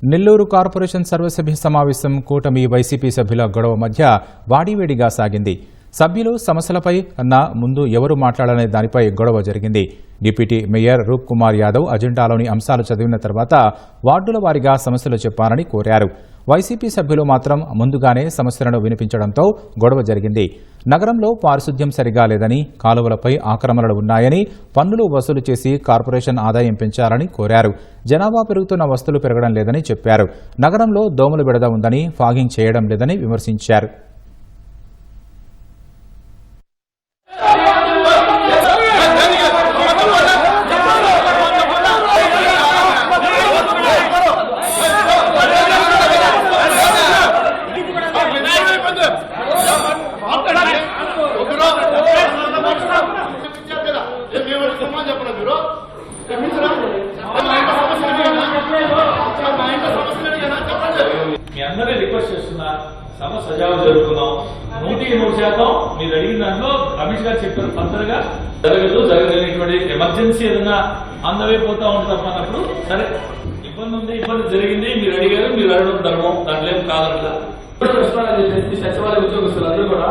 Nellore corporation సర్వసభ్య సమావేశం కూటమి వైసీపీ సభ్యుల గొడవ మధ్య వాడివేడిగా సాగింది. సభ్యులు సమస్యలపై కన్నా ముందు ఎవరు మాట్లాడాలనే దానిపై గొడవ జరిగింది. డిప్యూటీ మేయర్ రూప్ కుమార్ యాదవ్ అజెండాలోని అంశాలు చదివిన తర్వాత వార్డుల వారీగా సమస్యలు చెప్పాలని కోరారు. వైసీపీ సభ్యులు మాత్రం ముందుగానే సమస్యలను వినిపించడంతో గొడవ జరిగింది. నగరంలో పారిశుద్ధ్యం సరిగా లేదని, కాలువలపై ఆక్రమణలు ఉన్నాయని, పన్నులు వసూలు చేసి కార్పొరేషన్ ఆదాయం పెంచాలని కోరారు. జనాభా పెరుగుతున్న వస్తువులు పెరగడం లేదని చెప్పారు. నగరంలో దోమల బెడద ఉందని, ఫాగింగ్ చేయడం లేదని విమర్శించారు. మీ అందరినీ రిక్వెస్ట్ చేస్తున్నా, సభ సజావుగా జరుపుకుందాం. 100% మీరు అడిగిన దాంట్లో రమేష్ గారు చెప్పారు, ఫర్దర్గా జరగలేనటువంటి ఎమర్జెన్సీ ఏదైనా అందవైపోతా ఉంటుంది అన్నప్పుడు సరే ఇబ్బంది ఉంది, ఇబ్బంది జరిగింది, మీరు అడిగారు, మీరు అడగడం ధర్మం, దాంట్లో ఏం కాదనగా సచివాలయ ఉద్యోగస్తులు అందరూ కూడా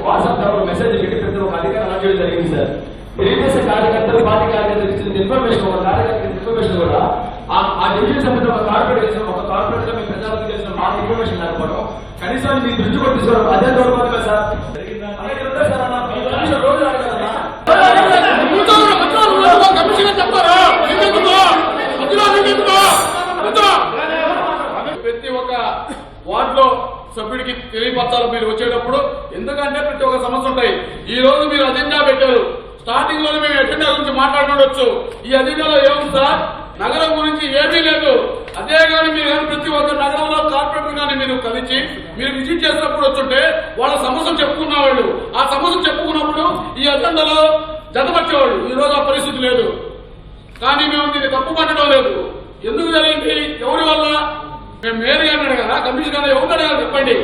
వాట్సాప్ లో మెసేజ్ పెట్టి ప్రతి ఒక్క అధికారం చేయడం జరిగింది సార్. తెలుగుదేశం కార్యకర్తలు, పార్టీ కార్యకర్తలు ఇచ్చిన ఇన్ఫర్మేషన్, ఒక కార్యకర్త ఇన్ఫర్మేషన్ కూడా ఆ డివిజన్ సభ్యులు ఒక కార్పొరేట్ గా మీ ప్రజలకు తెలిసిన మాకు ఇన్ఫర్మేషన్ లేకపోవడం, కనీసం మీ దృష్టి కూడా తీసుకోవడం అదే దౌర్భాగ్యం సార్. రోజు ప్రతి ఒక్క వార్డులో సభ్యుడికి తెలియపరచాలి మీరు వచ్చేటప్పుడు. ఎందుకంటే ప్రతి ఒక్క సమస్య ఉంటాయి. ఈ రోజు మీరు అజెండా పెట్టారు. స్టార్టింగ్ లోనే మేము ఎజెండా గురించి మాట్లాడుకోవచ్చు. ఈ అజెండాలో ఏముంది సార్? నగరం గురించి ఏమీ లేదు. అదే కానీ మీరు కానీ ప్రతి ఒక్క నగరంలో కార్పొరేటర్ కానీ మీరు కలిసి మీరు విజిట్ చేసినప్పుడు వచ్చుంటే వాళ్ళ సమస్యలు చెప్పుకున్న వాళ్ళు, ఆ సమస్యలు చెప్పుకున్నప్పుడు ఈ అజెండాలో జతపట్టేవాళ్ళు. ఈ రోజు ఆ పరిస్థితి లేదు. కానీ మేము దీన్ని తప్పు పట్టడం లేదు. ఎందుకు జరిగింది? ఎవరి వల్ల? మేము మేయర్ గారిని అడగాలా, కమిషనర్ గారు ఎవరు అడగాలి చెప్పండి.